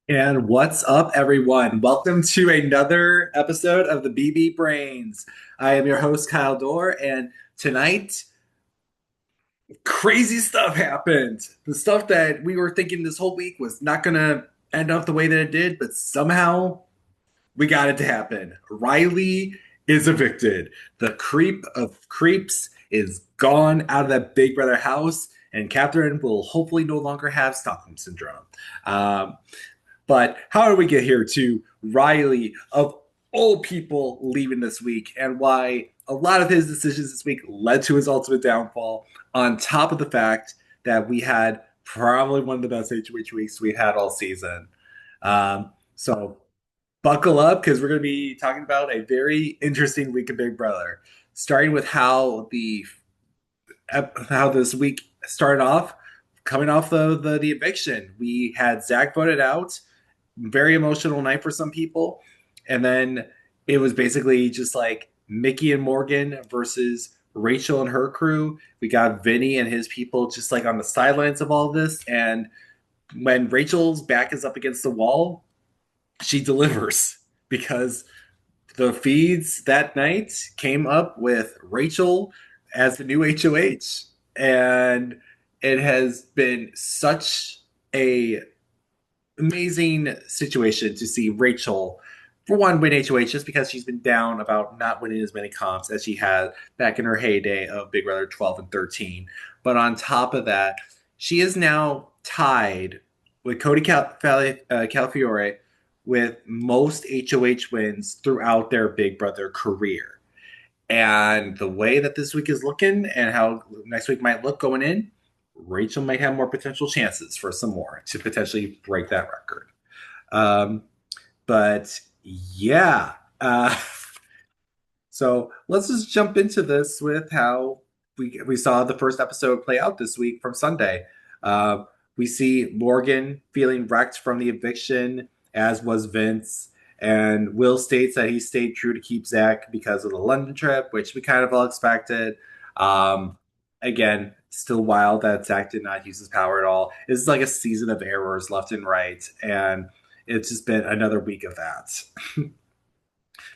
And what's up, everyone? Welcome to another episode of the BB Brains. I am your host, Kyle Dorr, and tonight, crazy stuff happened. The stuff that we were thinking this whole week was not going to end up the way that it did, but somehow we got it to happen. Riley is evicted. The creep of creeps is gone out of that Big Brother house, and Catherine will hopefully no longer have Stockholm Syndrome. Um, but how did we get here to Riley, of all people, leaving this week, and why a lot of his decisions this week led to his ultimate downfall, on top of the fact that we had probably one of the best HOH weeks we've had all season. So buckle up because we're going to be talking about a very interesting week of Big Brother, starting with how this week started off. Coming off the eviction, we had Zach voted out, very emotional night for some people. And then it was basically just like Mickey and Morgan versus Rachel and her crew. We got Vinny and his people just like on the sidelines of all of this. And when Rachel's back is up against the wall, she delivers because the feeds that night came up with Rachel as the new HOH. And it has been such a amazing situation to see Rachel, for one, win HOH just because she's been down about not winning as many comps as she had back in her heyday of Big Brother 12 and 13. But on top of that, she is now tied with Calafiore with most HOH wins throughout their Big Brother career. And the way that this week is looking and how next week might look going in, Rachel might have more potential chances for some more to potentially break that record. Um, but yeah, so let's just jump into this with how we saw the first episode play out this week from Sunday. Uh, we see Morgan feeling wrecked from the eviction, as was Vince. And Will states that he stayed true to keep Zach because of the London trip, which we kind of all expected. Um, Again, still wild that Zach did not use his power at all. It's like a season of errors left and right. And it's just been another week of that.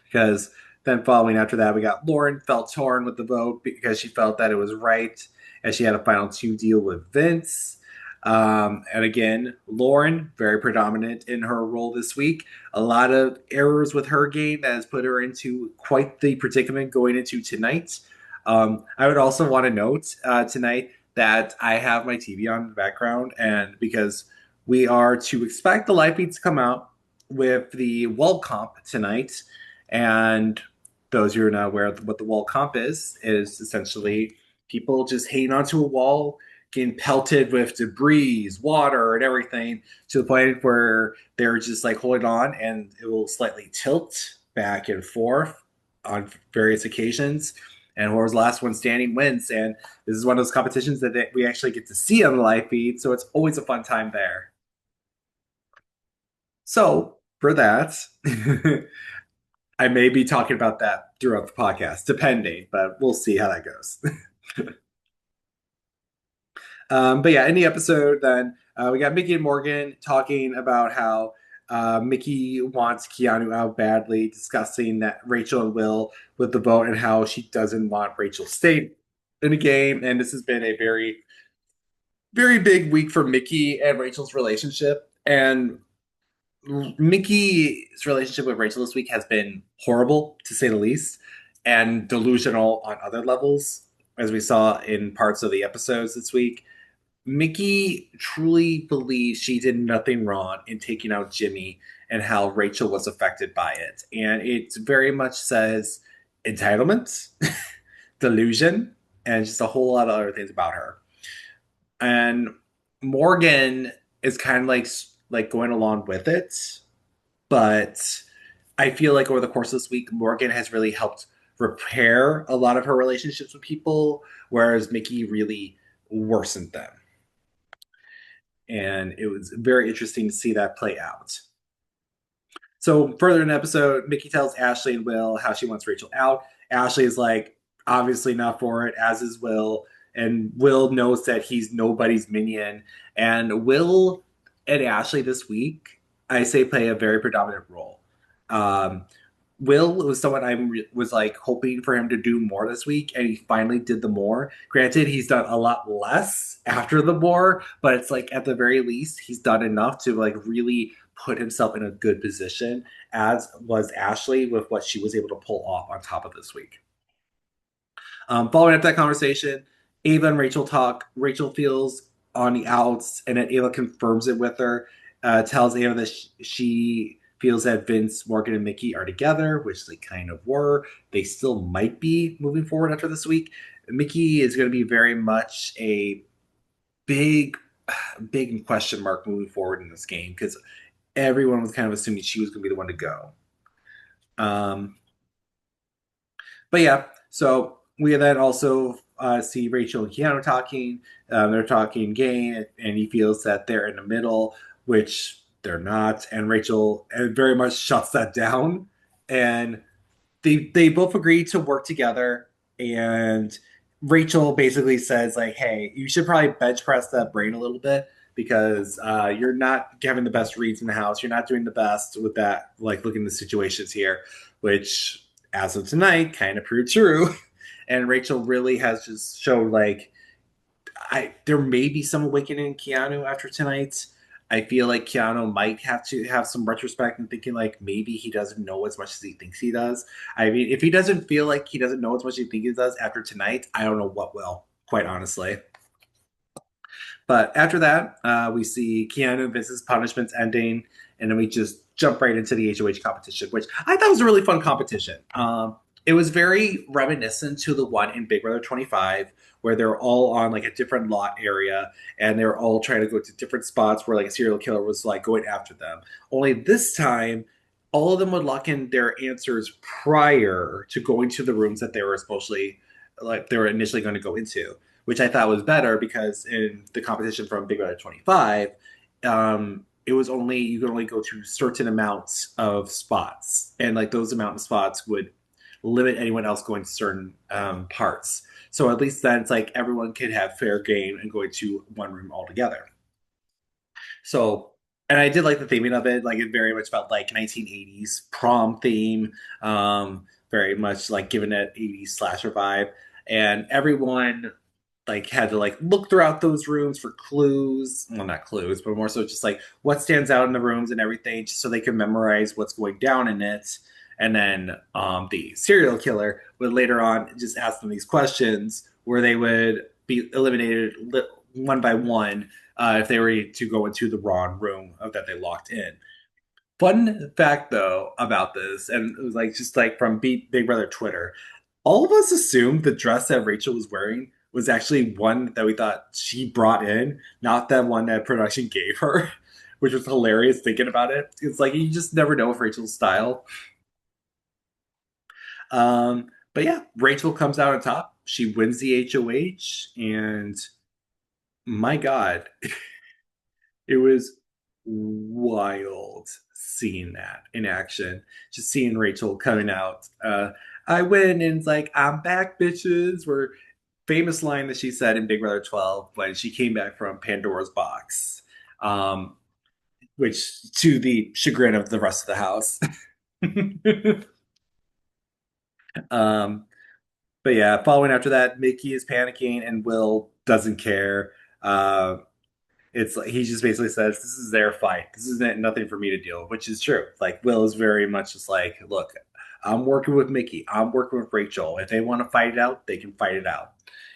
Because then following after that, we got Lauren felt torn with the vote because she felt that it was right and she had a final two deal with Vince. And again, Lauren, very predominant in her role this week. A lot of errors with her game that has put her into quite the predicament going into tonight. I would also want to note tonight that I have my TV on in the background, and because we are to expect the live feed to come out with the wall comp tonight, and those who are not aware of what the wall comp is essentially people just hanging onto a wall, getting pelted with debris, water, and everything to the point where they're just like holding on and it will slightly tilt back and forth on various occasions. And whoever's the last one standing wins. And this is one of those competitions that we actually get to see on the live feed. So it's always a fun time there. So for that, I may be talking about that throughout the podcast, depending, but we'll see how that goes. But yeah, in the episode, then we got Mickey and Morgan talking about how Mickey wants Keanu out badly, discussing that Rachel and Will with the vote and how she doesn't want Rachel to stay in the game. And this has been a very, very big week for Mickey and Rachel's relationship. And Mickey's relationship with Rachel this week has been horrible, to say the least, and delusional on other levels, as we saw in parts of the episodes this week. Mickey truly believes she did nothing wrong in taking out Jimmy and how Rachel was affected by it. And it very much says entitlement, delusion, and just a whole lot of other things about her. And Morgan is kind of like going along with it, but I feel like over the course of this week, Morgan has really helped repair a lot of her relationships with people, whereas Mickey really worsened them. And it was very interesting to see that play out. So further in the episode, Mickey tells Ashley and Will how she wants Rachel out. Ashley is like, obviously not for it, as is Will. And Will knows that he's nobody's minion. And Will and Ashley this week I say play a very predominant role. Um, Will was someone was like hoping for him to do more this week, and he finally did the more. Granted, he's done a lot less after the more, but it's like at the very least, he's done enough to like really put himself in a good position, as was Ashley with what she was able to pull off on top of this week. Following up that conversation, Ava and Rachel talk. Rachel feels on the outs, and then Ava confirms it with her. Tells Ava that she feels that Vince, Morgan, and Mickey are together, which they kind of were. They still might be moving forward after this week. Mickey is going to be very much a big, big question mark moving forward in this game because everyone was kind of assuming she was going to be the one to go. Um, But yeah, so we then also see Rachel and Keanu talking. They're talking game, and he feels that they're in the middle, which they're not. And Rachel very much shuts that down. And they both agree to work together. And Rachel basically says like, "Hey, you should probably bench press that brain a little bit." Because you're not having the best reads in the house. You're not doing the best with that, like looking at the situations here, which as of tonight kind of proved true. And Rachel really has just showed like there may be some awakening in Keanu after tonight. I feel like Keanu might have to have some retrospect and thinking like maybe he doesn't know as much as he thinks he does. I mean, if he doesn't feel like he doesn't know as much as he thinks he does after tonight, I don't know what will, quite honestly. But after that, we see Keanu and Vince's punishments ending, and then we just jump right into the HOH competition, which I thought was a really fun competition. It was very reminiscent to the one in Big Brother 25, where they're all on like a different lot area, and they're all trying to go to different spots where like a serial killer was like going after them. Only this time, all of them would lock in their answers prior to going to the rooms that they were supposedly like they were initially going to go into, which I thought was better because in the competition from Big Brother 25, it was only you could only go to certain amounts of spots, and like those amount of spots would limit anyone else going to certain parts. So at least then it's like everyone could have fair game and going to one room altogether. So, and I did like the theming of it. Like it very much felt like 1980s prom theme, very much like giving it 80s slasher vibe. And everyone like had to like look throughout those rooms for clues. Well, not clues, but more so just like what stands out in the rooms and everything, just so they can memorize what's going down in it. And then the serial killer would later on just ask them these questions where they would be eliminated one by one if they were to go into the wrong room that they locked in. Fun fact though about this, and it was like just like from Big Brother Twitter, all of us assumed the dress that Rachel was wearing was actually one that we thought she brought in, not that one that production gave her, which was hilarious thinking about it. It's like you just never know with Rachel's style. But yeah, Rachel comes out on top. She wins the HOH, and my God, it was wild seeing that in action. Just seeing Rachel coming out. I win, and it's like, I'm back, bitches. Were famous line that she said in Big Brother 12 when she came back from Pandora's box, um, which to the chagrin of the rest of the house. um, but yeah, following after that, Mickey is panicking and Will doesn't care. Uh, it's like he just basically says this is their fight. This is nothing for me to deal with, which is true. Like Will is very much just like, look, I'm working with Mickey. I'm working with Rachel. If they want to fight it out, they can fight it out.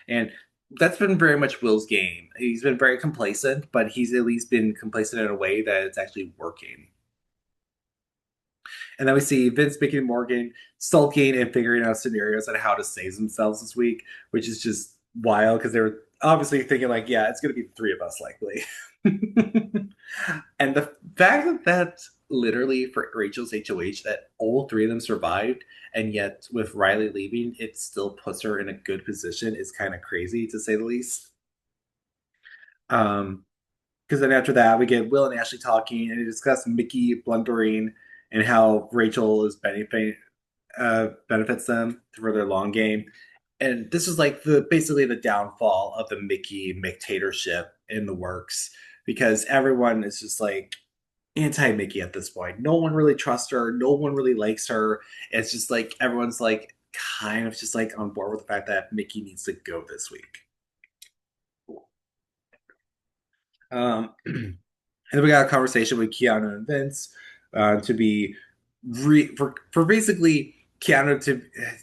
And that's been very much Will's game. He's been very complacent, but he's at least been complacent in a way that it's actually working. And then we see Vince, Mickey, and Morgan sulking and figuring out scenarios on how to save themselves this week, which is just wild because they were obviously thinking like, yeah, it's going to be the three of us likely. And the fact that that's literally for Rachel's HOH that all three of them survived, and yet with Riley leaving, it still puts her in a good position is kind of crazy to say the least. Um, because then after that, we get Will and Ashley talking, and they discuss Mickey blundering and how Rachel is benefits them for their long game. And this is like the basically the downfall of the Mickey McTatorship in the works because everyone is just like anti Mickey at this point. No one really trusts her. No one really likes her. It's just like everyone's like kind of just like on board with the fact that Mickey needs to go this week. And then we got a conversation with Keanu and Vince to be for basically Keanu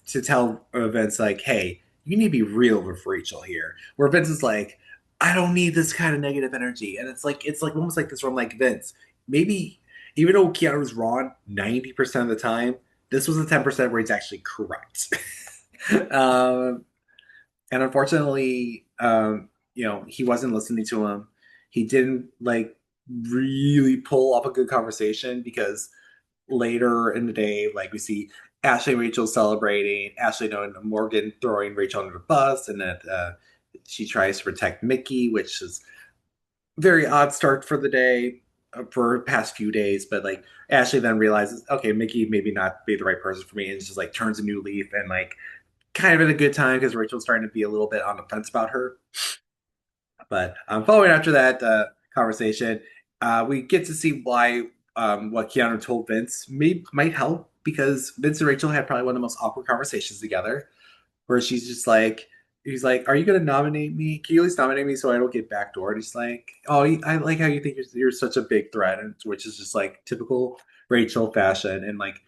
to tell Vince like, hey, you need to be real with Rachel here. Where Vince is like, I don't need this kind of negative energy, and it's like almost like this from like Vince. Maybe even though Keanu was wrong 90% of the time, this was the 10% where he's actually correct. um, and unfortunately, he wasn't listening to him. He didn't like really pull off a good conversation because later in the day, like we see Ashley and Rachel celebrating, Ashley knowing Morgan throwing Rachel under the bus, and that she tries to protect Mickey, which is very odd start for the day for past few days. But like Ashley then realizes, okay, Mickey maybe not be the right person for me, and just like turns a new leaf and like kind of in a good time because Rachel's starting to be a little bit on the fence about her. But following after that conversation, we get to see why what Keanu told Vince might help because Vince and Rachel had probably one of the most awkward conversations together, where she's just like, he's like, "Are you going to nominate me? Can you at least nominate me so I don't get backdoored?" He's like, "Oh, I like how you think you're such a big threat," and which is just like typical Rachel fashion, and like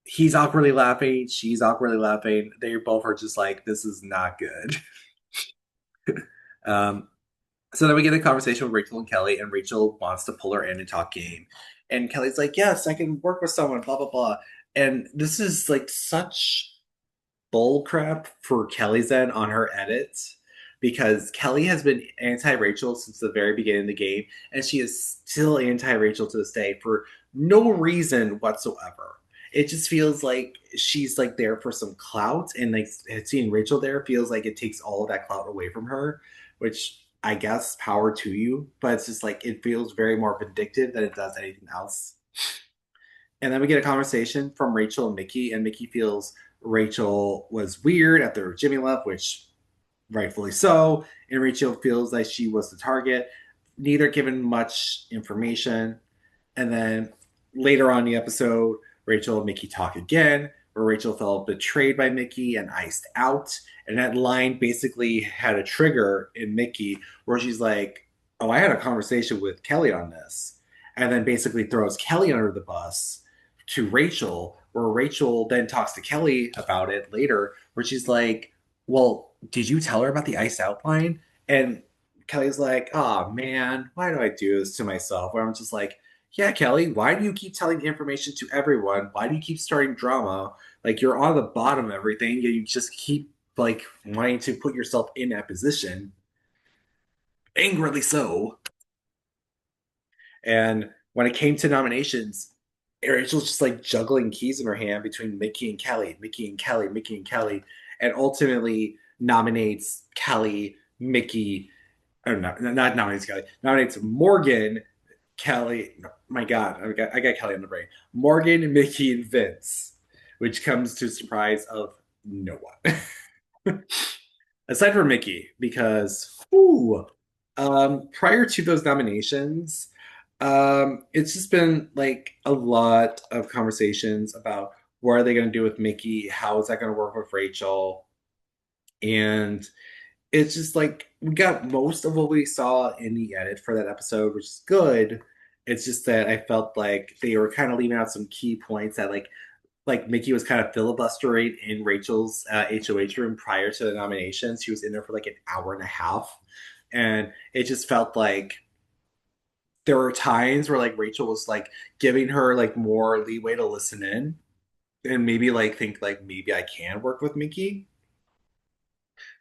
he's awkwardly laughing, she's awkwardly laughing. They both are just like, "This is not good." Um, So then we get a conversation with Rachel and Kelly, and Rachel wants to pull her in and talk game. And Kelly's like, yes, I can work with someone, blah, blah, blah. And this is like such bull crap for Kelly's end on her edits because Kelly has been anti Rachel since the very beginning of the game, and she is still anti Rachel to this day for no reason whatsoever. It just feels like she's like there for some clout, and like seeing Rachel there feels like it takes all of that clout away from her, which I guess power to you, but it's just like it feels very more vindictive than it does anything else. And then we get a conversation from Rachel and Mickey feels Rachel was weird after Jimmy left, which rightfully so. And Rachel feels like she was the target. Neither given much information. And then later on in the episode, Rachel and Mickey talk again, where Rachel felt betrayed by Mickey and iced out. And that line basically had a trigger in Mickey where she's like, oh, I had a conversation with Kelly on this. And then basically throws Kelly under the bus to Rachel, where Rachel then talks to Kelly about it later, where she's like, well, did you tell her about the iced out line? And Kelly's like, oh man, why do I do this to myself? Where I'm just like, yeah, Kelly, why do you keep telling information to everyone? Why do you keep starting drama? Like you're on the bottom of everything, you just keep like wanting to put yourself in that position, angrily so. And when it came to nominations, Rachel's just like juggling keys in her hand between Mickey and Kelly, Mickey and Kelly, Mickey and Kelly, and ultimately nominates Kelly, Mickey, or not nominates Kelly, nominates Morgan, Kelly. No, my God, I got Kelly on the brain. Morgan, Mickey, and Vince, which comes to the surprise of no one. Aside from Mickey, because prior to those nominations, it's just been like a lot of conversations about what are they going to do with Mickey, how is that going to work with Rachel, and it's just like we got most of what we saw in the edit for that episode, which is good. It's just that I felt like they were kind of leaving out some key points that like Mickey was kind of filibustering in Rachel's HOH room prior to the nominations. She was in there for like an hour and a half. And it just felt like there were times where like Rachel was like giving her like more leeway to listen in and maybe like think like maybe I can work with Mickey.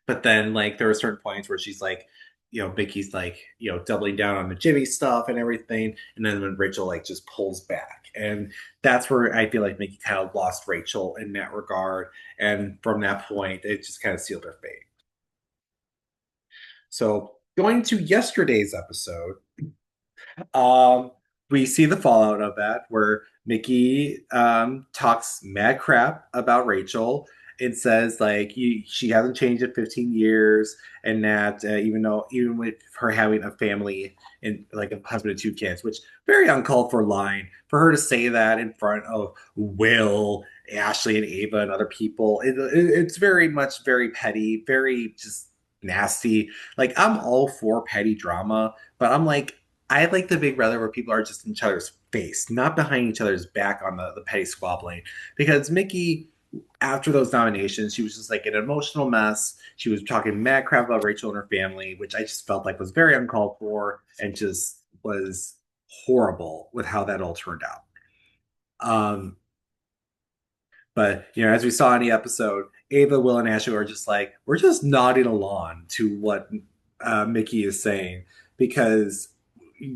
But then like there were certain points where she's like, Mickey's like, doubling down on the Jimmy stuff and everything. And then when Rachel like just pulls back. And that's where I feel like Mickey kind of lost Rachel in that regard. And from that point, it just kind of sealed her fate. So going to yesterday's episode, um, we see the fallout of that where Mickey talks mad crap about Rachel. it says like she hasn't changed in 15 years, and that even with her having a family and like a husband and two kids, which very uncalled for line for her to say that in front of Will, Ashley, and Ava and other people. It's very much very petty, very just nasty. Like I'm all for petty drama, but I'm like I like the Big Brother where people are just in each other's face, not behind each other's back on the petty squabbling. Because Mickey, after those nominations, she was just like an emotional mess. She was talking mad crap about Rachel and her family, which I just felt like was very uncalled for and just was horrible with how that all turned out. Um, but as we saw in the episode, Ava, Will, and Ashley are just like we're just nodding along to what Mickey is saying because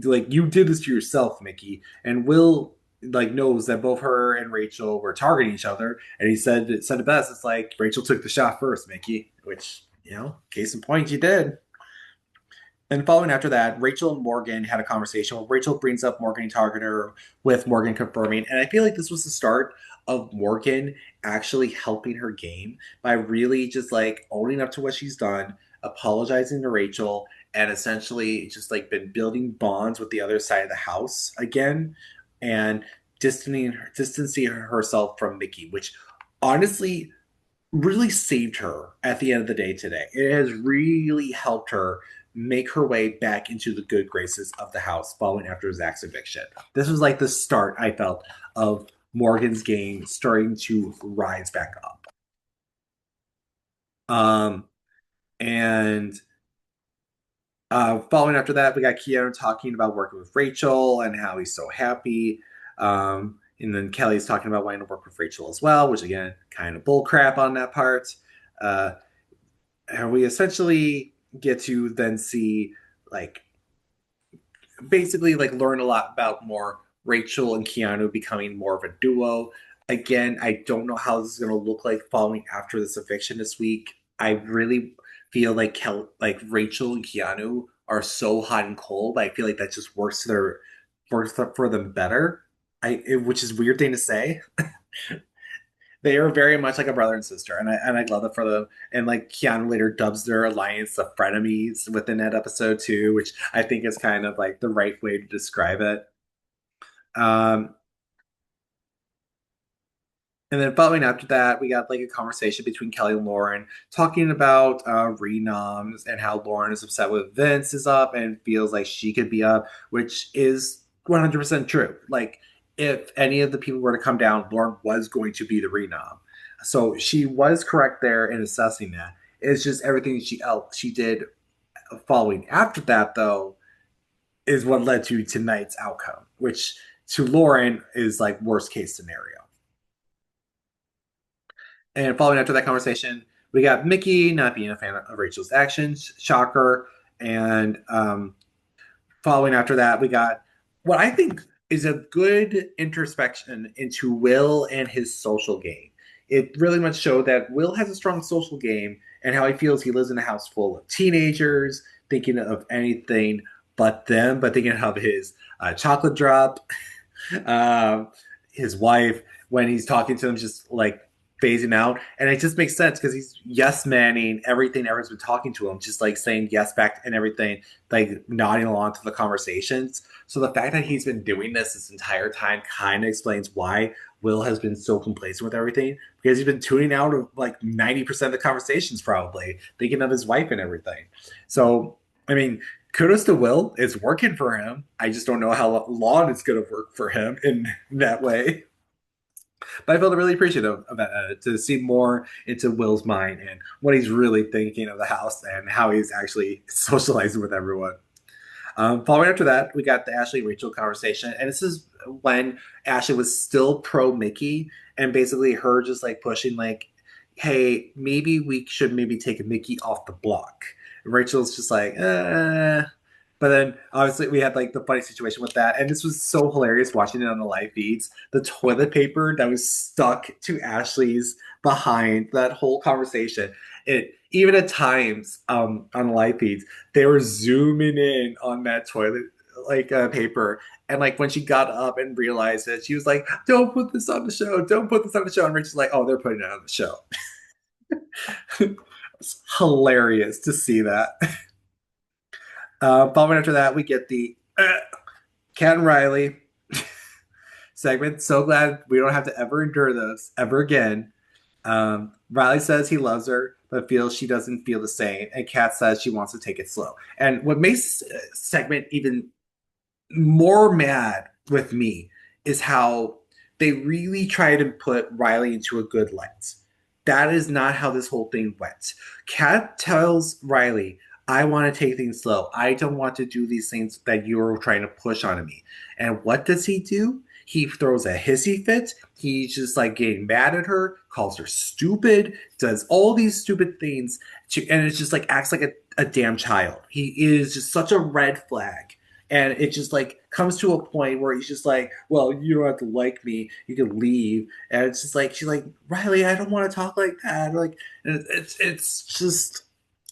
like you did this to yourself, Mickey. And Will like knows that both her and Rachel were targeting each other, and he said it best. It's like Rachel took the shot first, Mickey, which case in point, you did. And following after that, Rachel and Morgan had a conversation where Rachel brings up Morgan targeting her with Morgan confirming. And I feel like this was the start of Morgan actually helping her game by really just like owning up to what she's done, apologizing to Rachel, and essentially just like been building bonds with the other side of the house again and distancing herself from Mickey, which honestly really saved her at the end of the day today. It has really helped her make her way back into the good graces of the house following after Zach's eviction. This was like the start, I felt, of Morgan's game starting to rise back up. Um, and Following after that, we got Keanu talking about working with Rachel and how he's so happy. And then Kelly's talking about wanting to work with Rachel as well, which again, kind of bull crap on that part. Uh, and we essentially get to then see like basically like learn a lot about more Rachel and Keanu becoming more of a duo. Again, I don't know how this is going to look like following after this eviction this week. I really feel like like Rachel and Keanu are so hot and cold. I feel like that just works for them better. Which is a weird thing to say. They are very much like a brother and sister, and I love it for them. And like Keanu later dubs their alliance the frenemies within that episode too, which I think is kind of like the right way to describe it. Um, and then following after that, we got like a conversation between Kelly and Lauren talking about renoms and how Lauren is upset with Vince is up and feels like she could be up, which is 100% true. Like if any of the people were to come down, Lauren was going to be the renom. So she was correct there in assessing that. It's just everything she did following after that though is what led to tonight's outcome, which to Lauren is like worst case scenario. And following after that conversation, we got Mickey not being a fan of Rachel's actions, shocker. And following after that, we got what I think is a good introspection into Will and his social game. It really much showed that Will has a strong social game and how he feels he lives in a house full of teenagers, thinking of anything but them, but thinking of his chocolate drop, um, his wife, when he's talking to them, just like phasing out. And it just makes sense because he's yes manning everything everyone's been talking to him, just like saying yes back and everything, like nodding along to the conversations. So the fact that he's been doing this entire time kind of explains why Will has been so complacent with everything because he's been tuning out of like 90% of the conversations, probably thinking of his wife and everything. So, I mean, kudos to Will. It's working for him. I just don't know how long it's going to work for him in that way. But I felt really appreciative of that to see more into Will's mind and what he's really thinking of the house and how he's actually socializing with everyone. Following after that, we got the Ashley Rachel conversation, and this is when Ashley was still pro Mickey, and basically her just like pushing like, "Hey, maybe we should maybe take Mickey off the block." And Rachel's just like, But then obviously we had like the funny situation with that, and this was so hilarious watching it on the live feeds. The toilet paper that was stuck to Ashley's behind that whole conversation. It even at times on the live feeds they were zooming in on that toilet like paper, and like when she got up and realized it, she was like, "Don't put this on the show! Don't put this on the show!" And Rachel's like, "Oh, they're putting it on the show." It's hilarious to see that. Following after that, we get the Cat and Riley segment. So glad we don't have to ever endure those ever again. Riley says he loves her, but feels she doesn't feel the same. And Kat says she wants to take it slow. And what makes this segment even more mad with me is how they really try to put Riley into a good light. That is not how this whole thing went. Kat tells Riley, I want to take things slow. I don't want to do these things that you're trying to push onto me. And what does he do? He throws a hissy fit. He's just like getting mad at her, calls her stupid, does all these stupid things, and it's just like acts like a damn child. He is just such a red flag, and it just like comes to a point where he's just like, well, you don't have to like me, you can leave. And it's just like, she's like, Riley, I don't want to talk like that. Like, and it's just,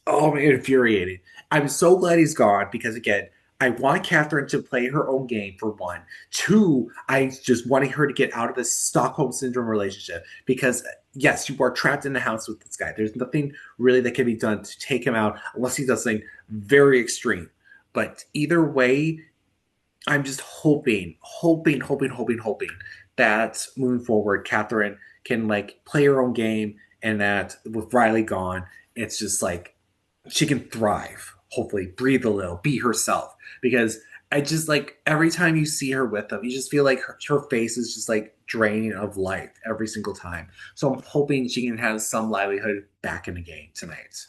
oh man, infuriating. I'm so glad he's gone because again, I want Catherine to play her own game for one. Two, I just wanted her to get out of this Stockholm syndrome relationship because yes, you are trapped in the house with this guy. There's nothing really that can be done to take him out unless he does something very extreme. But either way, I'm just hoping that moving forward, Catherine can like play her own game, and that with Riley gone, it's just like she can thrive. Hopefully, breathe a little, be herself. Because I just like every time you see her with them, you just feel like her face is just like draining of life every single time. So I'm hoping she can have some livelihood back in the game tonight.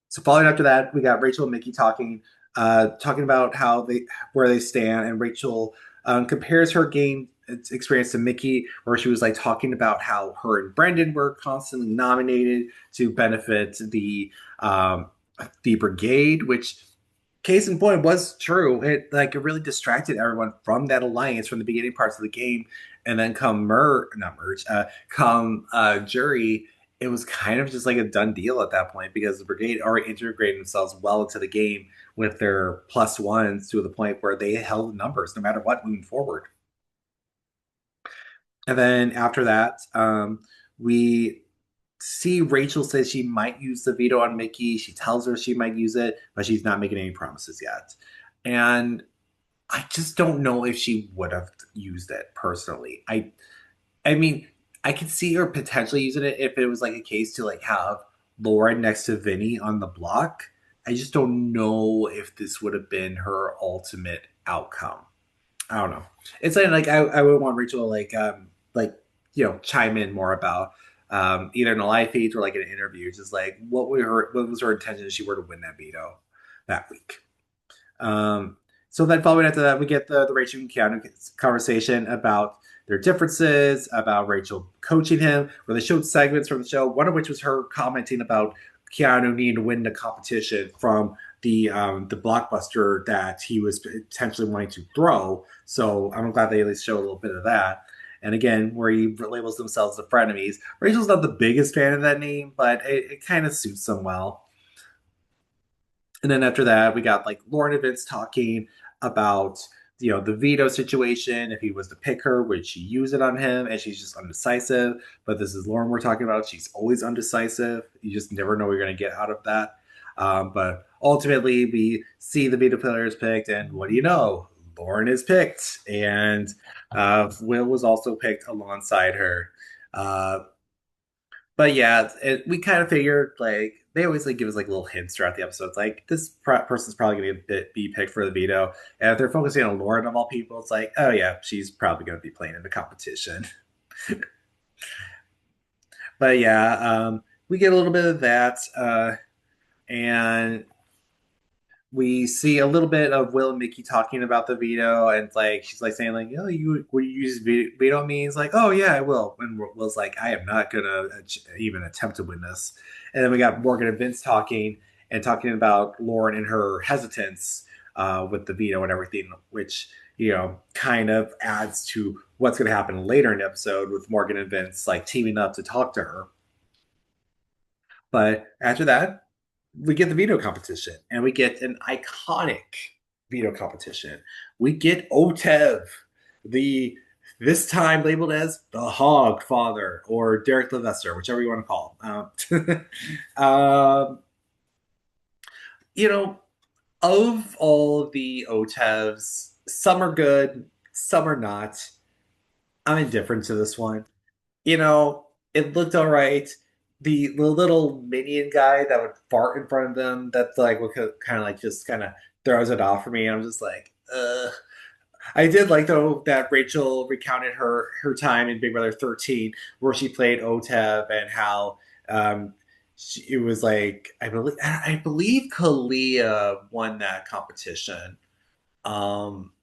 So following after that, we got Rachel and Mickey talking about how they where they stand, and Rachel compares her game experience to Mickey, where she was like talking about how her and Brendan were constantly nominated to benefit the brigade, which case in point was true. It really distracted everyone from that alliance from the beginning parts of the game, and then come not merge, come jury, it was kind of just like a done deal at that point because the brigade already integrated themselves well into the game with their plus ones to the point where they held numbers no matter what moving forward. And then after that, we see Rachel says she might use the veto on Mickey. She tells her she might use it, but she's not making any promises yet. And I just don't know if she would have used it personally. I mean, I could see her potentially using it if it was like a case to like have Lauren next to Vinny on the block. I just don't know if this would have been her ultimate outcome. I don't know. It's like I would want Rachel to like chime in more about either in a live feed or like in an interview, just like what was her intention if she were to win that veto that week. Um, so then following after that, we get the Rachel and Keanu conversation about their differences, about Rachel coaching him, where they showed segments from the show, one of which was her commenting about Keanu needing to win the competition from the blockbuster that he was potentially wanting to throw. So I'm glad they at least show a little bit of that. And again, where he labels themselves the frenemies. Rachel's not the biggest fan of that name, but it kind of suits them well. And then after that, we got like Lauren and Vince talking about the veto situation. If he was to pick her, would she use it on him? And she's just undecisive. But this is Lauren we're talking about. She's always undecisive. You just never know what you're going to get out of that. But ultimately, we see the veto players picked, and what do you know? Lauren is picked, and Will was also picked alongside her. Uh, but yeah, we kind of figured like they always like give us like little hints throughout the episodes. Like this person's probably going to be picked for the veto, and if they're focusing on Lauren of all people, it's like, oh yeah, she's probably going to be playing in the competition. But yeah, we get a little bit of that, and we see a little bit of Will and Mickey talking about the veto, and like she's like saying like, "Oh, you will you use veto on me?" He's like, "Oh yeah, I will." And Will's like, "I am not gonna even attempt to win this." And then we got Morgan and Vince talking about Lauren and her hesitance with the veto and everything, which kind of adds to what's going to happen later in the episode with Morgan and Vince like teaming up to talk to her. But after that, we get the veto competition, and we get an iconic veto competition. We get Otev, the This time labeled as the Hog Father or Derek Levester, whichever you want to call him. Um, you know, of all of the OTEVs, some are good, some are not. I'm indifferent to this one. You know, it looked all right. The little minion guy that would fart in front of them, that's like what kind of like just kind of throws it off for me. I'm just like, I did like though that Rachel recounted her time in Big Brother 13 where she played OTEV and how it was like I believe Kalia won that competition. Um,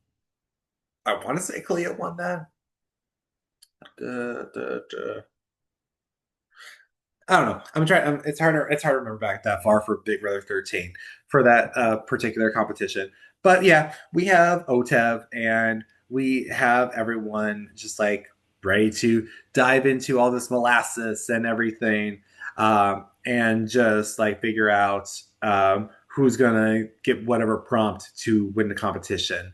I want to say Kalia won that. Duh, duh. I don't know. I'm trying. It's hard to remember back that far for Big Brother 13 for that particular competition. But yeah, we have OTEV and we have everyone just like ready to dive into all this molasses and everything, and just like figure out who's gonna get whatever prompt to win the competition.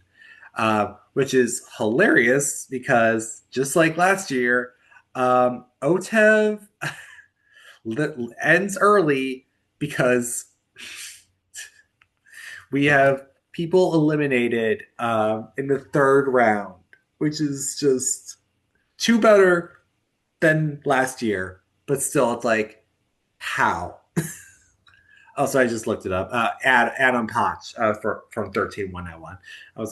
Which is hilarious because just like last year, OTEV ends early because we have people eliminated in the third round, which is just two better than last year, but still, it's like how. Also, I just looked it up. Adam Potch from 13 won that one. I'm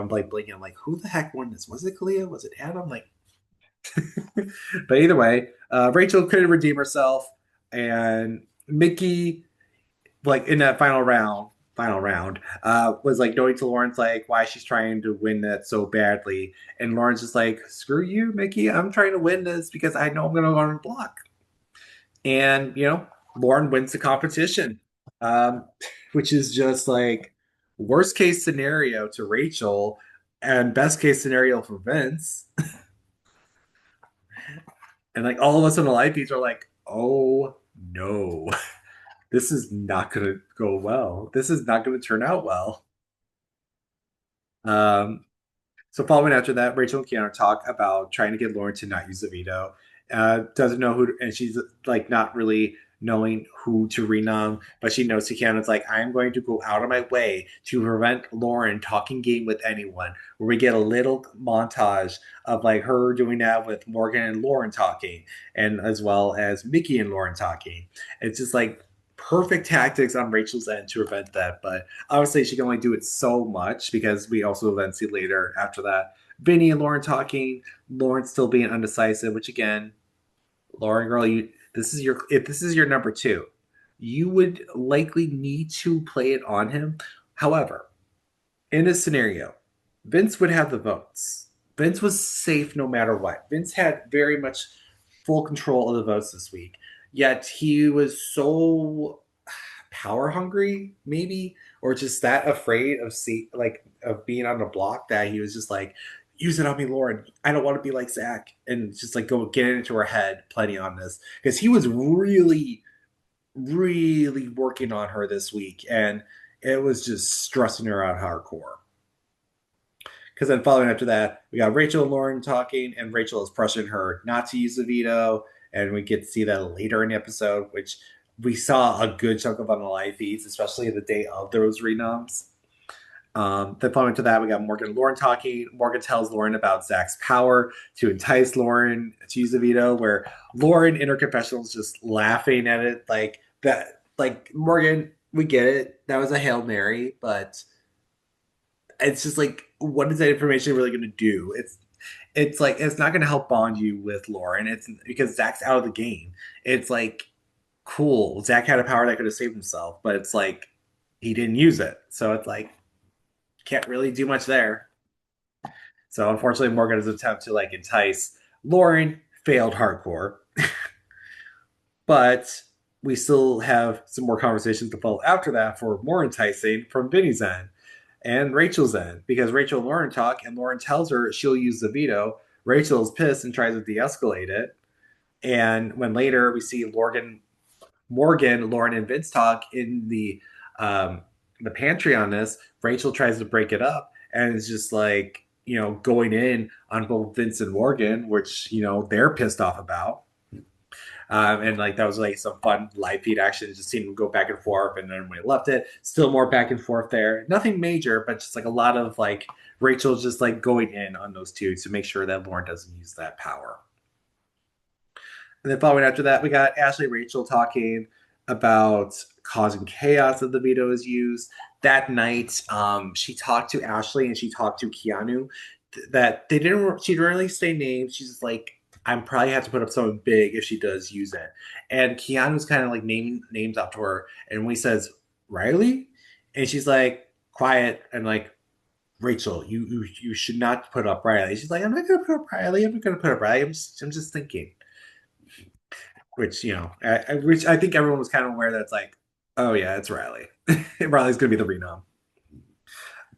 like blinking. I'm like, who the heck won this? Was it Kalia? Was it Adam? Like, but either way, Rachel couldn't redeem herself, and Mickey like in that final round, was like going to Lawrence like why she's trying to win that so badly, and Lawrence is like, "Screw you, Mickey! I'm trying to win this because I know I'm going to go on block." And Lauren wins the competition, um, which is just like worst case scenario to Rachel, and best case scenario for Vince. And like all of us on the live feeds are like, "Oh no, this is not going to go well. This is not going to turn out well." Um, so following after that, Rachel and Keanu talk about trying to get Lauren to not use the veto. Doesn't know who, and she's like not really knowing who to renom, but she knows Keanu's like, I'm going to go out of my way to prevent Lauren talking game with anyone. Where we get a little montage of like her doing that with Morgan and Lauren talking, and as well as Mickey and Lauren talking. It's just like perfect tactics on Rachel's end to prevent that, but obviously she can only do it so much because we also then see later after that Vinny and Lauren talking, Lauren still being undecisive, which again, Lauren girl, you this is your if this is your number two, you would likely need to play it on him. However, in this scenario, Vince would have the votes. Vince was safe no matter what. Vince had very much full control of the votes this week. Yet he was so power hungry, maybe, or just that afraid of of being on the block that he was just like, use it on me, Lauren. I don't want to be like Zach, and just like go get into her head plenty on this because he was really, really working on her this week, and it was just stressing her out hardcore. Because then following after that, we got Rachel and Lauren talking, and Rachel is pressuring her not to use the veto, and we get to see that later in the episode, which we saw a good chunk of on the live feeds, especially the day of those renoms. Then following to that, we got Morgan and Lauren talking. Morgan tells Lauren about Zach's power to entice Lauren to use the veto, where Lauren in her confessional is just laughing at it like that. Like, Morgan, we get it. That was a Hail Mary, but it's just like, what is that information really going to do? It's like it's not going to help bond you with Lauren. It's because Zach's out of the game. It's like, cool, Zach had a power that could have saved himself, but it's like he didn't use it, so it's like can't really do much there. So unfortunately, Morgan's attempt to like entice Lauren failed hardcore, but we still have some more conversations to follow after that for more enticing from Vinny's end and Rachel's end, because Rachel and Lauren talk, and Lauren tells her she'll use the veto. Rachel is pissed and tries to de-escalate it. And when later we see Morgan, Lauren, and Vince talk in the pantry on this, Rachel tries to break it up, and it's just like, going in on both Vince and Morgan, which they're pissed off about. And like that was like some fun live feed action, just seeing them go back and forth, and then when we left it, still more back and forth there. Nothing major, but just like a lot of like Rachel just like going in on those two to make sure that Lauren doesn't use that power. And then following after that, we got Ashley and Rachel talking about causing chaos if the veto is used. That night, she talked to Ashley and she talked to Keanu. That they didn't. She didn't really say names. She's just like, I'm probably have to put up something big if she does use it. And Keanu's kind of like naming names up to her, and when he says Riley, and she's like quiet and like Rachel, you should not put up Riley. She's like, I'm not gonna put up Riley. I'm not gonna put up Riley. I'm just thinking, which which I think everyone was kind of aware that it's like, oh yeah, it's Riley. Riley's gonna be the renom.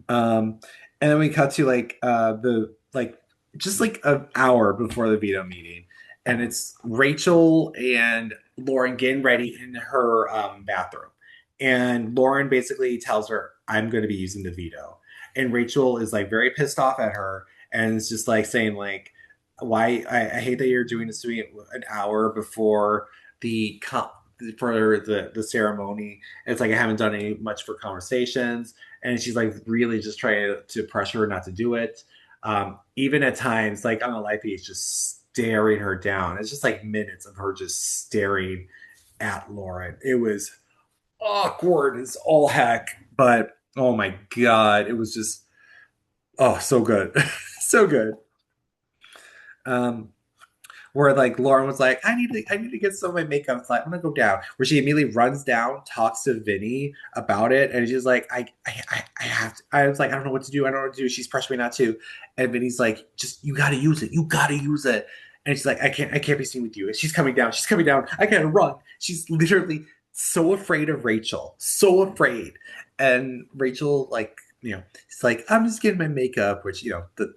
Um, and then we cut to like the like just like an hour before the veto meeting, and it's Rachel and Lauren getting ready in her bathroom, and Lauren basically tells her, "I'm going to be using the veto," and Rachel is like very pissed off at her, and it's just like saying like, "Why? I hate that you're doing this to me an hour before the." For the ceremony. It's like I haven't done any much for conversations, and she's like really just trying to pressure her not to do it. Even at times, like on the live feed, just staring her down. It's just like minutes of her just staring at Lauren. It was awkward as all heck, but oh my god, it was just so good, so good. Um, where like Lauren was like, I need to get some of my makeup. It's like, I'm gonna go down. Where she immediately runs down, talks to Vinny about it, and she's like, I have to. I was like, I don't know what to do. I don't know what to do. She's pressuring me not to. And Vinny's like, just you gotta use it. You gotta use it. And she's like, I can't be seen with you. And she's coming down. She's coming down. I gotta run. She's literally so afraid of Rachel. So afraid. And Rachel, like, it's like, I'm just getting my makeup, which,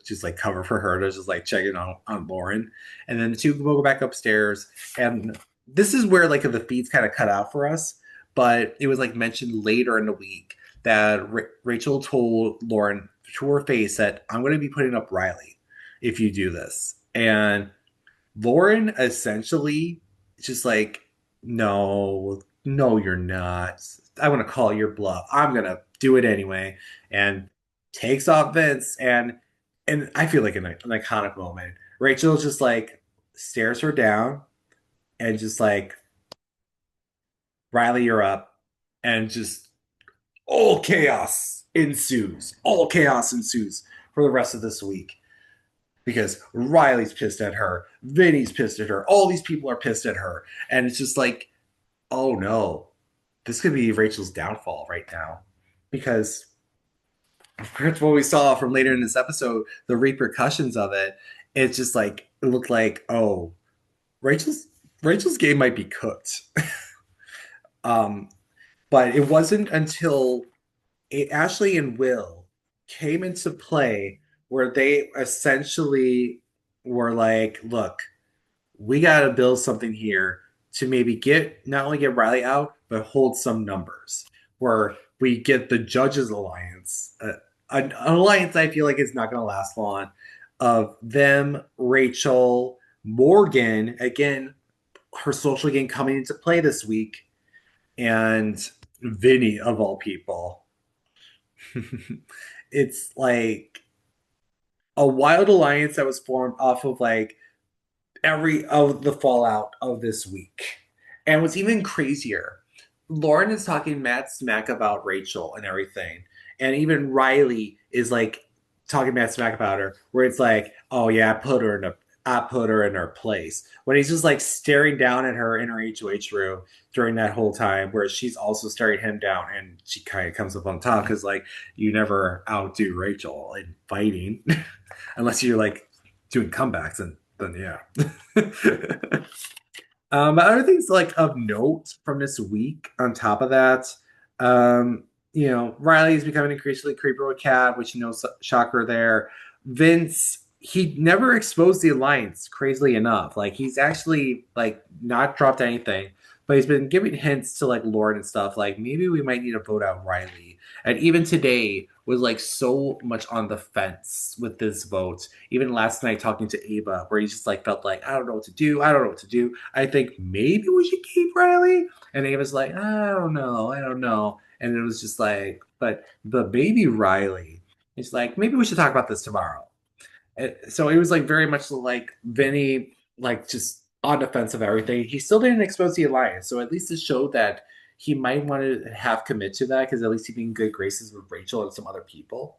just like cover for her to just like checking on Lauren. And then the two will go back upstairs. And this is where like the feeds kind of cut out for us. But it was like mentioned later in the week that Rachel told Lauren to her face that I'm going to be putting up Riley if you do this. And Lauren essentially just like, no, no, you're not. I want to call your bluff. I'm going to do it anyway. And takes off Vince. And I feel like an iconic moment. Rachel just like stares her down and just like, Riley, you're up. And just all chaos ensues. All chaos ensues for the rest of this week because Riley's pissed at her, Vinny's pissed at her, all these people are pissed at her, and it's just like, oh no, this could be Rachel's downfall right now, because compared to what we saw from later in this episode, the repercussions of it, it's just like it looked like, oh, Rachel's Rachel's game might be cooked. um, but it wasn't until Ashley and Will came into play where they essentially were like, look, we got to build something here to maybe get not only get Riley out, but hold some numbers where we get the Judges Alliance, an alliance I feel like is not going to last long, of them, Rachel, Morgan, again, her social game coming into play this week, and Vinny, of all people. It's like a wild alliance that was formed off of like every of the fallout of this week. And what's even crazier, Lauren is talking mad smack about Rachel and everything. And even Riley is like talking mad smack about her, where it's like, oh yeah, I put her in her place. When he's just like staring down at her in her HOH room during that whole time, where she's also staring him down, and she kind of comes up on top because like you never outdo Rachel in fighting, unless you're like doing comebacks, and then yeah. But other things like of note from this week, on top of that, Riley is becoming increasingly creepier with Cat, which shocker there. Vince, he never exposed the alliance, crazily enough. Like he's actually like not dropped anything, but he's been giving hints to like Lauren and stuff, like maybe we might need to vote out Riley. And even today, was like so much on the fence with this vote. Even last night talking to Ava, where he just like felt like, I don't know what to do. I don't know what to do. I think maybe we should keep Riley. And Ava's like, I don't know. I don't know. And it was just like, but the baby Riley is like, maybe we should talk about this tomorrow. So it was like very much like Vinny, like just on defense of everything. He still didn't expose the alliance, so at least it showed that he might want to have commit to that because at least he'd be in good graces with Rachel and some other people,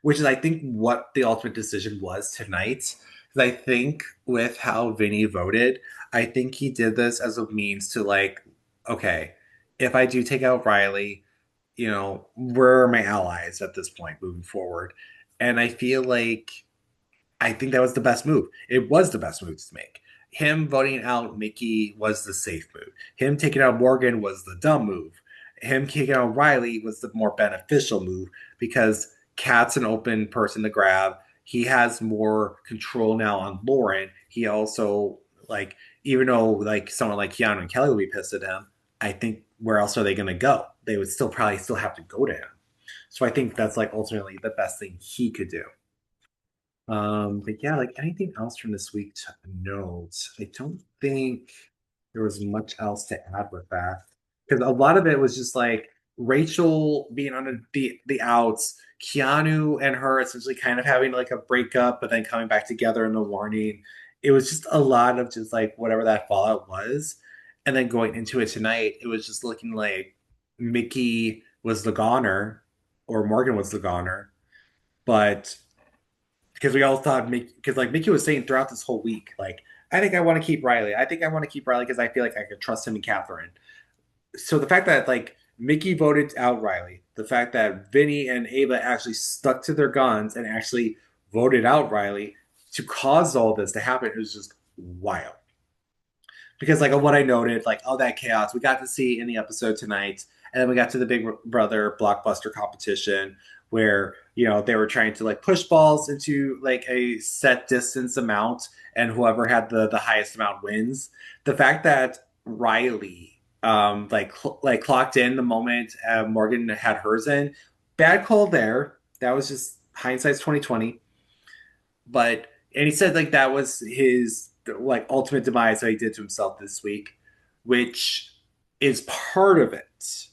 which is I think what the ultimate decision was tonight. Because I think with how Vinny voted, I think he did this as a means to like, okay, if I do take out Riley, where are my allies at this point moving forward? And I feel like I think that was the best move. It was the best move to make. Him voting out Mickey was the safe move. Him taking out Morgan was the dumb move. Him kicking out Riley was the more beneficial move because Kat's an open person to grab. He has more control now on Lauren. He also like even though like someone like Keanu and Kelly would be pissed at him, I think where else are they going to go? They would still probably still have to go to him. So I think that's like ultimately the best thing he could do. But yeah, like anything else from this week to note, I don't think there was much else to add with that. Because a lot of it was just like Rachel being on the outs, Keanu and her essentially kind of having like a breakup, but then coming back together in the warning. It was just a lot of just like whatever that fallout was. And then going into it tonight, it was just looking like Mickey was the goner or Morgan was the goner. But because we all thought because like Mickey was saying throughout this whole week, like I think I want to keep Riley. I think I want to keep Riley because I feel like I could trust him and Catherine. So the fact that like Mickey voted out Riley, the fact that Vinny and Ava actually stuck to their guns and actually voted out Riley to cause all this to happen is just wild because like what I noted, like all that chaos we got to see in the episode tonight, and then we got to the Big Brother blockbuster competition where they were trying to like push balls into like a set distance amount, and whoever had the highest amount wins. The fact that Riley like clocked in the moment Morgan had hers in, bad call there. That was just hindsight's 2020, but and he said like that was his like ultimate demise that he did to himself this week, which is part of it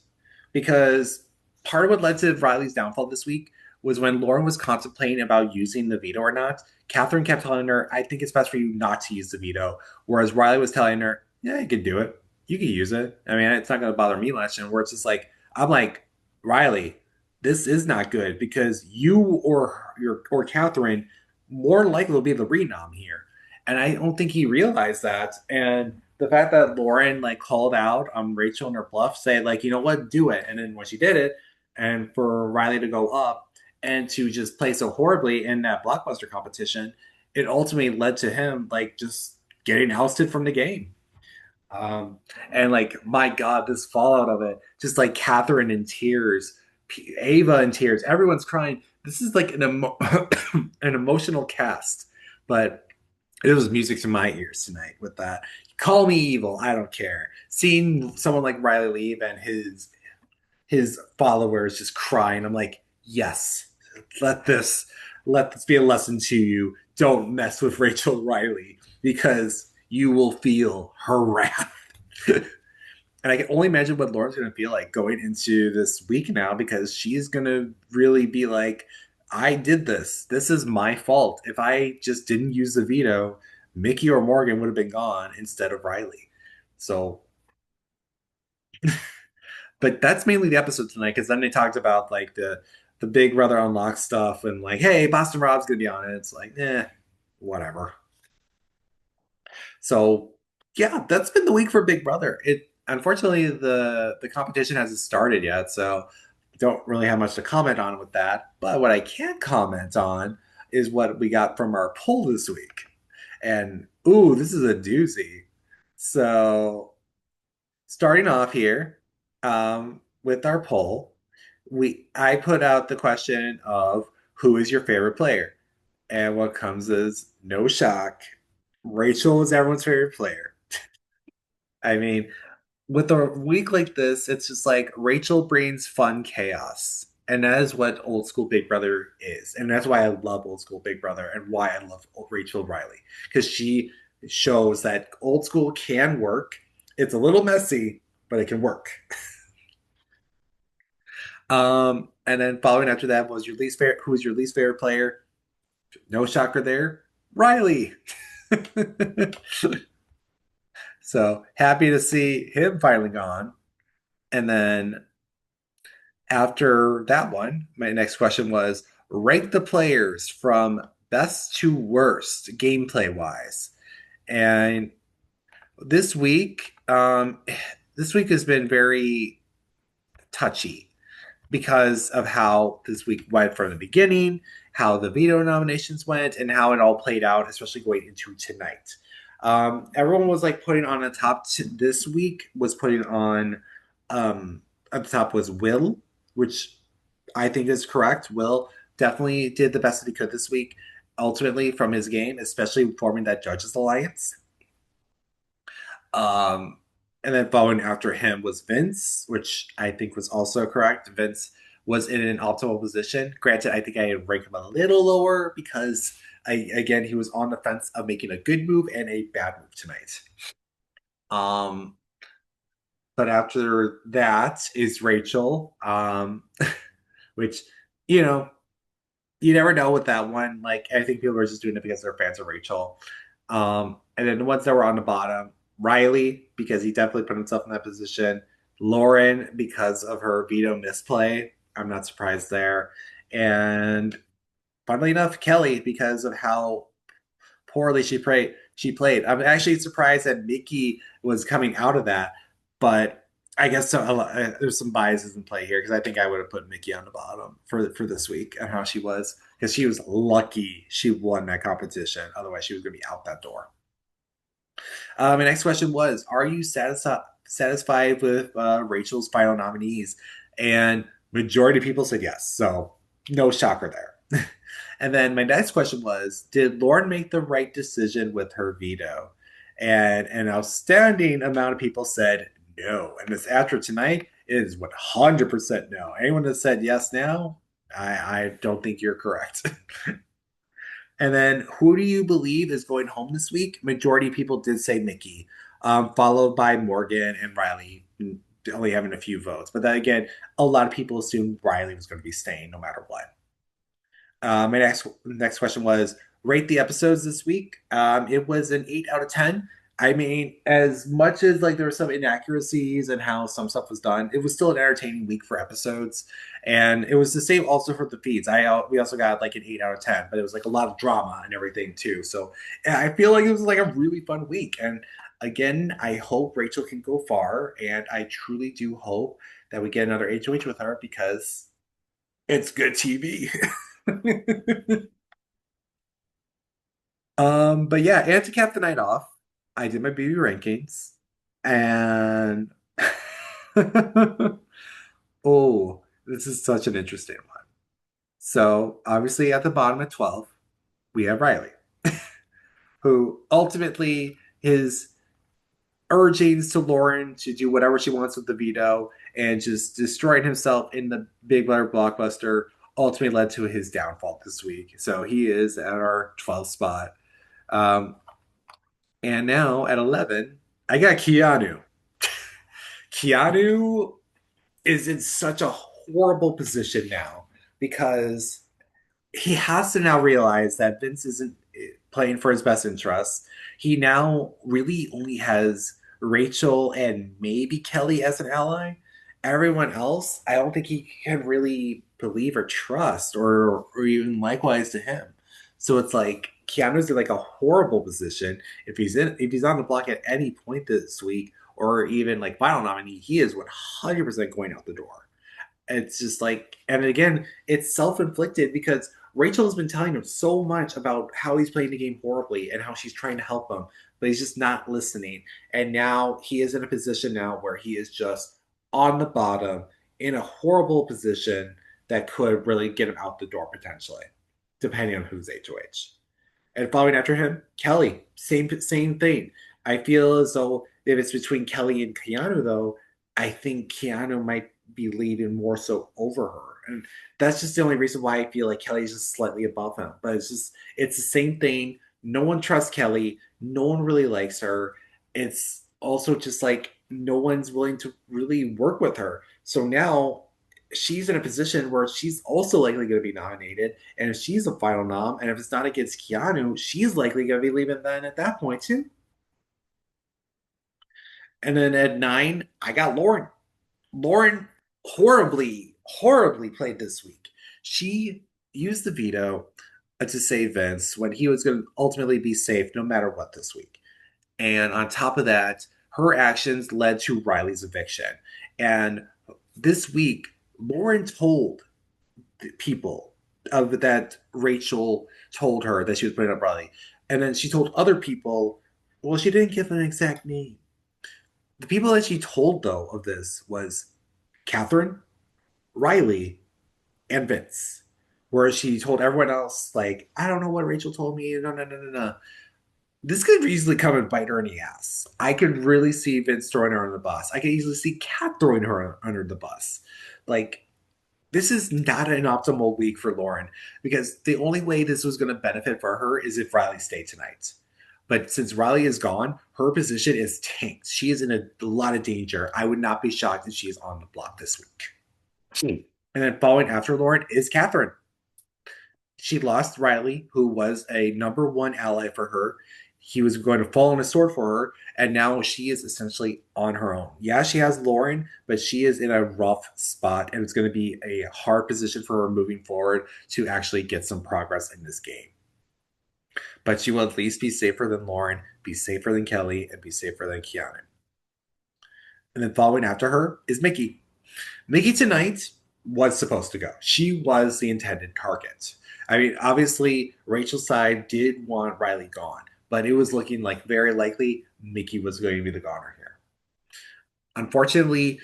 because part of what led to Riley's downfall this week was when Lauren was contemplating about using the veto or not. Catherine kept telling her, "I think it's best for you not to use the veto," whereas Riley was telling her, "Yeah, you can do it. You can use it. I mean, it's not going to bother me much." And where it's just like, I'm like, Riley, this is not good because you or Catherine more likely will be the renom here. And I don't think he realized that. And the fact that Lauren like called out on Rachel and her bluff, say like, you know what, do it. And then when she did it, and for Riley to go up and to just play so horribly in that blockbuster competition, it ultimately led to him like just getting ousted from the game. Um, and like, my God, this fallout of it, just like Catherine in tears, Ava in tears, everyone's crying. This is like an emotional cast, but it was music to my ears tonight with that. Call me evil, I don't care. Seeing someone like Riley leave and his followers just crying, I'm like, yes, let this let this be a lesson to you. Don't mess with Rachel Riley because you will feel her wrath. And I can only imagine what Lauren's going to feel like going into this week now because she's going to really be like, I did this. This is my fault. If I just didn't use the veto, Mickey or Morgan would have been gone instead of Riley. So, but that's mainly the episode tonight because then they talked about like the Big Brother Unlocked stuff and like, hey, Boston Rob's going to be on it. It's like, whatever. So yeah, that's been the week for Big Brother. It unfortunately the competition hasn't started yet, so don't really have much to comment on with that. But what I can comment on is what we got from our poll this week. And ooh, this is a doozy. So starting off here with our poll, we I put out the question of who is your favorite player? And what comes is no shock. Rachel is everyone's favorite player. I mean, with a week like this, it's just like Rachel brings fun chaos. And that is what old school Big Brother is. And that's why I love old school Big Brother and why I love Rachel Riley. Because she shows that old school can work. It's a little messy, but it can work. And then following after that was your least favorite. Who was your least favorite player? No shocker there. Riley. So happy to see him finally gone. And then after that one, my next question was rank the players from best to worst gameplay wise. And this week, this week has been very touchy because of how this week went from the beginning, how the veto nominations went, and how it all played out, especially going into tonight. Everyone was like putting on the top this week was putting on at the top was Will, which I think is correct. Will definitely did the best that he could this week, ultimately from his game, especially forming that judges alliance. Um, and then following after him was Vince, which I think was also correct. Vince was in an optimal position. Granted, I think I rank him a little lower because again he was on the fence of making a good move and a bad move tonight. Um, but after that is Rachel, which you know you never know with that one. Like I think people are just doing it because they're fans of Rachel. And then the ones that were on the bottom, Riley because he definitely put himself in that position. Lauren because of her veto misplay. I'm not surprised there. And funnily enough, Kelly because of how poorly she played. I'm actually surprised that Mickey was coming out of that, but I guess there's some biases in play here because I think I would have put Mickey on the bottom for this week and how she was because she was lucky she won that competition. Otherwise, she was going to be out that door. My next question was: are you satisfied with Rachel's final nominees? And majority of people said yes, so no shocker there. And then my next question was: did Lauren make the right decision with her veto? And an outstanding amount of people said no. And this after tonight it is 100% no. Anyone that said yes now, I don't think you're correct. And then who do you believe is going home this week? Majority of people did say Mickey, followed by Morgan and Riley, only having a few votes. But then again, a lot of people assumed Riley was going to be staying no matter what. My next question was rate the episodes this week. It was an 8 out of 10. I mean, as much as like there were some inaccuracies and how some stuff was done, it was still an entertaining week for episodes, and it was the same also for the feeds. We also got like an 8 out of 10, but it was like a lot of drama and everything too. So yeah, I feel like it was like a really fun week, and again, I hope Rachel can go far, and I truly do hope that we get another HOH with her because it's good TV. But yeah, and to cap the night off, I did my BB rankings, and oh, this is such an interesting one. So obviously, at the bottom at 12, we have Riley, who ultimately is urgings to Lauren to do whatever she wants with the veto and just destroying himself in the Big Brother blockbuster ultimately led to his downfall this week. So he is at our 12th spot. Um, and now at 11, I got Keanu. Keanu is in such a horrible position now because he has to now realize that Vince isn't playing for his best interests. He now really only has Rachel and maybe Kelly as an ally. Everyone else, I don't think he can really believe or trust, or even likewise to him. So it's like Keanu's in like a horrible position. If he's on the block at any point this week, or even like final nominee, he is 100% going out the door. It's just like, and again, it's self-inflicted because Rachel has been telling him so much about how he's playing the game horribly and how she's trying to help him, but he's just not listening. And now he is in a position now where he is just on the bottom in a horrible position that could really get him out the door potentially, depending on who's HOH. And following after him, Kelly, same thing. I feel as though if it's between Kelly and Keanu, though, I think Keanu might be leading more so over her. And that's just the only reason why I feel like Kelly's just slightly above him. But it's the same thing. No one trusts Kelly. No one really likes her. It's also just like no one's willing to really work with her. So now she's in a position where she's also likely going to be nominated. And if she's a final nom, and if it's not against Keanu, she's likely going to be leaving then at that point too. And then at 9, I got Lauren. Lauren horribly played this week. She used the veto to save Vince when he was going to ultimately be safe no matter what this week. And on top of that, her actions led to Riley's eviction. And this week, Lauren told the people that Rachel told her that she was putting up Riley. And then she told other people, well, she didn't give an exact name. The people that she told, though, of this was Catherine, Riley, and Vince. Whereas she told everyone else, like, I don't know what Rachel told me. No, no, no, no, no. This could easily come and bite her in the ass. I could really see Vince throwing her under the bus. I could easily see Kat throwing her under the bus. Like, this is not an optimal week for Lauren because the only way this was going to benefit for her is if Riley stayed tonight. But since Riley is gone, her position is tanked. She is in a lot of danger. I would not be shocked if she is on the block this week. And then following after Lauren is Catherine. She lost Riley, who was a number one ally for her. He was going to fall on a sword for her, and now she is essentially on her own. Yeah, she has Lauren, but she is in a rough spot, and it's going to be a hard position for her moving forward to actually get some progress in this game. But she will at least be safer than Lauren, be safer than Kelly, and be safer than Keanu. And then following after her is Mickey. Mickey tonight was supposed to go. She was the intended target. I mean, obviously, Rachel's side did want Riley gone, but it was looking like very likely Mickey was going to be the goner here. Unfortunately,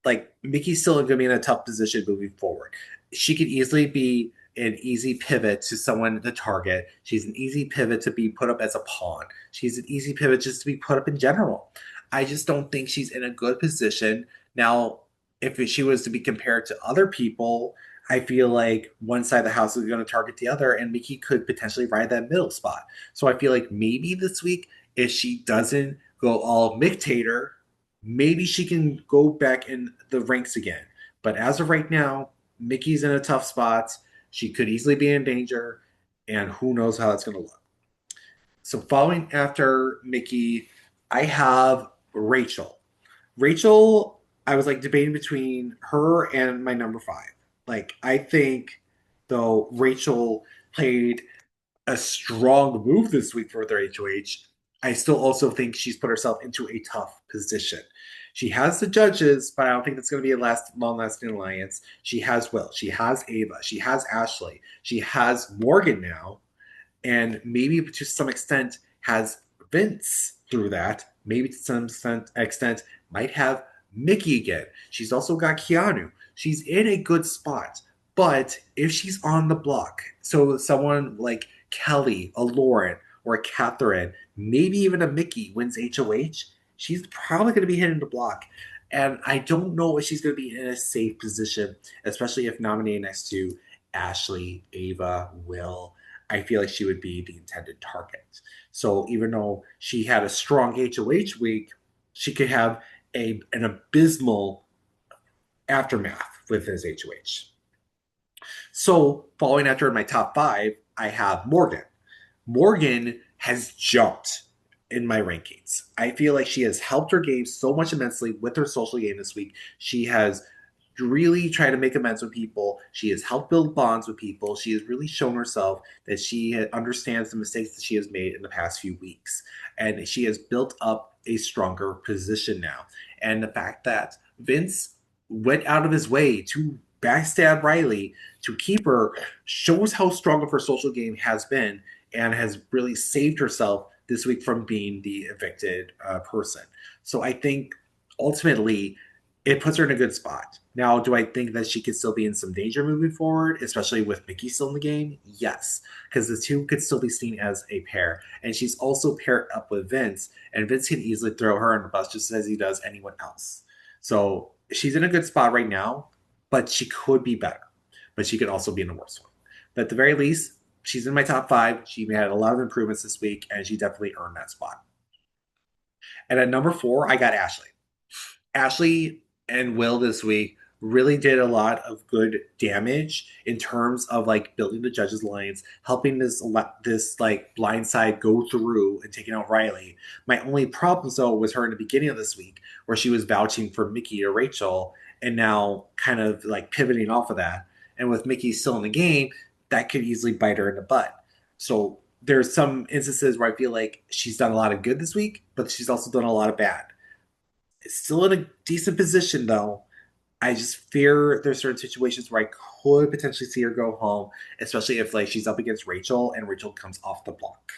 like Mickey's still going to be in a tough position moving forward. She could easily be an easy pivot to someone to target. She's an easy pivot to be put up as a pawn. She's an easy pivot just to be put up in general. I just don't think she's in a good position. Now, if she was to be compared to other people, I feel like one side of the house is going to target the other, and Mickey could potentially ride that middle spot. So I feel like maybe this week, if she doesn't go all Mictator, maybe she can go back in the ranks again. But as of right now, Mickey's in a tough spot. She could easily be in danger, and who knows how it's going to look. So, following after Mickey, I have Rachel. Rachel, I was like debating between her and my number 5. Like, I think, though, Rachel played a strong move this week for their HOH. I still also think she's put herself into a tough position. She has the judges, but I don't think that's going to be a long-lasting alliance. She has Will. She has Ava. She has Ashley. She has Morgan now, and maybe to some extent has Vince through that. Maybe to some extent might have Mickey again. She's also got Keanu. She's in a good spot. But if she's on the block, so someone like Kelly, a Lauren, or a Catherine, maybe even a Mickey wins HOH, she's probably going to be hitting the block. And I don't know if she's going to be in a safe position, especially if nominated next to Ashley, Ava, Will. I feel like she would be the intended target. So even though she had a strong HOH week, she could have an abysmal aftermath with his HOH. So following after in my top 5, I have Morgan. Morgan has jumped in my rankings. I feel like she has helped her game so much immensely with her social game this week. She has really tried to make amends with people. She has helped build bonds with people. She has really shown herself that she understands the mistakes that she has made in the past few weeks. And she has built up a stronger position now. And the fact that Vince went out of his way to backstab Riley to keep her shows how strong of her social game has been and has really saved herself this week from being the evicted person. So I think ultimately it puts her in a good spot. Now, do I think that she could still be in some danger moving forward, especially with Mickey still in the game? Yes, because the two could still be seen as a pair. And she's also paired up with Vince, and Vince can easily throw her on the bus just as he does anyone else. So she's in a good spot right now, but she could be better. but she could also be in the worst one. But at the very least, she's in my top five. She had a lot of improvements this week, and she definitely earned that spot. And at number four, I got Ashley. Ashley and Will this week really did a lot of good damage in terms of like building the judges' lines, helping this like blindside go through and taking out Riley. My only problem though was her in the beginning of this week where she was vouching for Mickey or Rachel and now kind of like pivoting off of that. And with Mickey still in the game, that could easily bite her in the butt. So there's some instances where I feel like she's done a lot of good this week, but she's also done a lot of bad. It's still in a decent position though. I just fear there's certain situations where I could potentially see her go home, especially if like she's up against Rachel and Rachel comes off the block.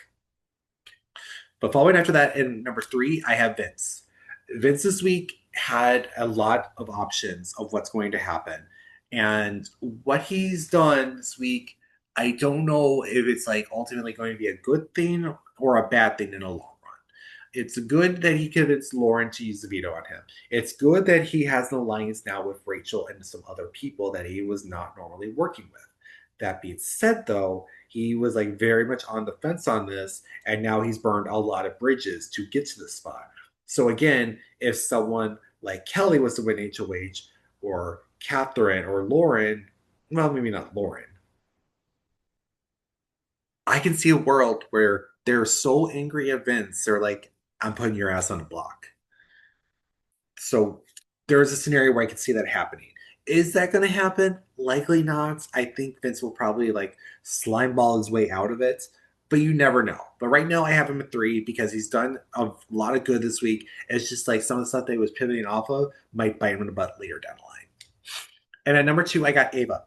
But following after that, in number three, I have Vince. Vince this week had a lot of options of what's going to happen. And what he's done this week, I don't know if it's like ultimately going to be a good thing or a bad thing in the long run. It's good that he convinced Lauren to use the veto on him. It's good that he has an alliance now with Rachel and some other people that he was not normally working with. That being said, though, he was like very much on the fence on this, and now he's burned a lot of bridges to get to this spot. So again, if someone like Kelly was to win HOH, or Catherine or Lauren, well, maybe not Lauren, I can see a world where they're so angry at Vince, they're like, I'm putting your ass on the block. So there's a scenario where I could see that happening. Is that going to happen? Likely not. I think Vince will probably like slime ball his way out of it, but you never know. But right now, I have him at three because he's done a lot of good this week. It's just like some of the stuff that he was pivoting off of might bite him in the butt later down the line. And at number two, I got Ava.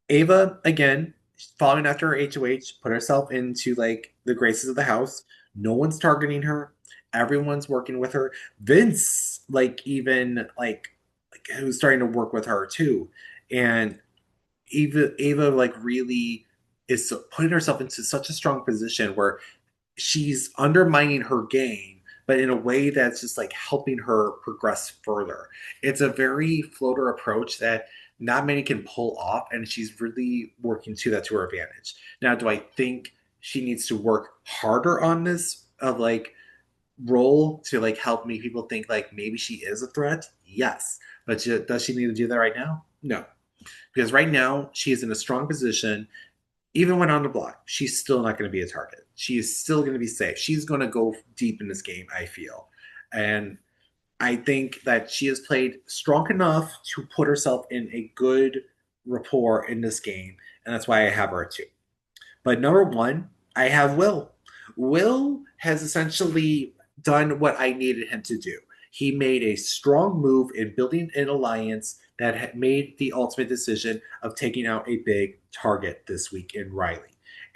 Ava, again, following after her HOH, put herself into like the graces of the house. No one's targeting her. Everyone's working with her. Vince, like even like who's starting to work with her too. And Ava like really is putting herself into such a strong position where she's undermining her game, but in a way that's just like helping her progress further. It's a very floater approach that not many can pull off, and she's really working to that to her advantage. Now, do I think she needs to work harder on this of like role to like help make people think like maybe she is a threat? Yes. But does she need to do that right now? No. Because right now she is in a strong position even when on the block, she's still not going to be a target. She is still going to be safe. She's going to go deep in this game, I feel. And I think that she has played strong enough to put herself in a good rapport in this game. And that's why I have her too. But number one, I have Will. Will has essentially done what I needed him to do. He made a strong move in building an alliance that had made the ultimate decision of taking out a big target this week in Riley.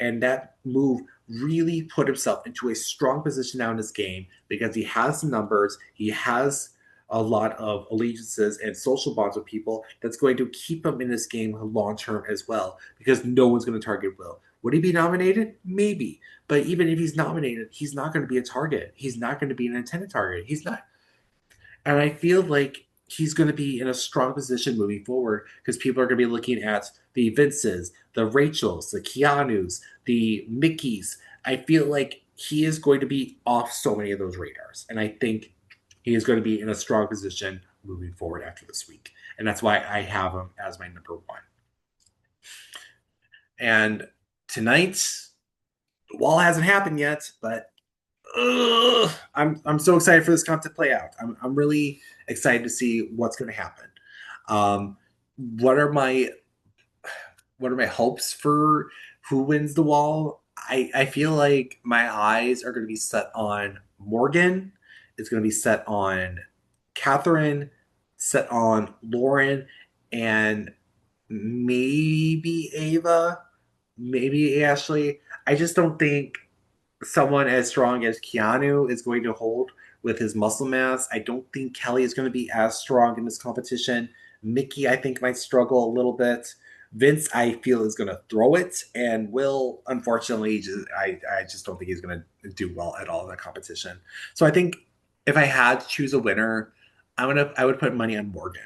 And that move really put himself into a strong position now in this game because he has the numbers, he has a lot of allegiances and social bonds with people that's going to keep him in this game long term as well because no one's going to target Will. Would he be nominated? Maybe. But even if he's nominated, he's not going to be a target. He's not going to be an intended target. He's not. And I feel like he's going to be in a strong position moving forward because people are going to be looking at the Vinces, the Rachels, the Keanus, the Mickeys. I feel like he is going to be off so many of those radars. And I think he is going to be in a strong position moving forward after this week. And that's why I have him as my number one. And tonight, the wall hasn't happened yet, but I'm so excited for this comp to play out. I'm really excited to see what's going to happen. Um, what are my hopes for who wins the wall? I feel like my eyes are going to be set on Morgan. It's going to be set on Catherine, set on Lauren, and maybe Ava, maybe Ashley. I just don't think someone as strong as Keanu is going to hold with his muscle mass. I don't think Kelly is going to be as strong in this competition. Mickey, I think, might struggle a little bit. Vince, I feel, is going to throw it, and Will, unfortunately, I just don't think he's going to do well at all in that competition. So I think if I had to choose a winner, I would put money on Morgan.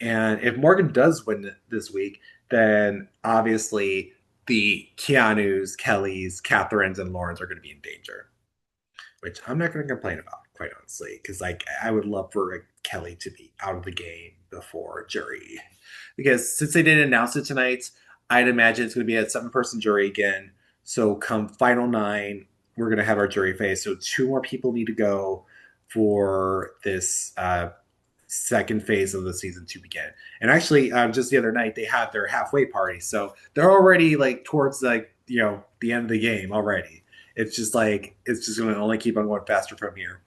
And if Morgan does win this week, then obviously the Keanu's, Kelly's, Catherine's, and Lauren's are going to be in danger, which I'm not going to complain about, quite honestly, because like I would love for like, Kelly to be out of the game before jury, because since they didn't announce it tonight, I'd imagine it's going to be a seven-person jury again. So come final nine, we're going to have our jury phase. So two more people need to go for this second phase of the season to begin. And actually, just the other night they had their halfway party, so they're already like towards like the end of the game already. It's just like it's just going to only keep on going faster from here.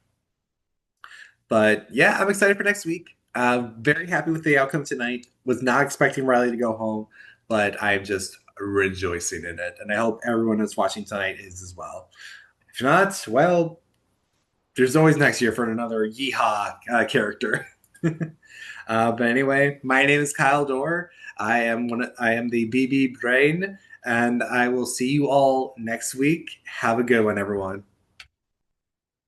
But yeah, I'm excited for next week. Very happy with the outcome tonight. Was not expecting Riley to go home, but I'm just rejoicing in it, and I hope everyone that's watching tonight is as well. If not, well, there's always next year for another yeehaw character. But anyway, my name is Kyle Dorr. I am the BB Brain, and I will see you all next week. Have a good one, everyone.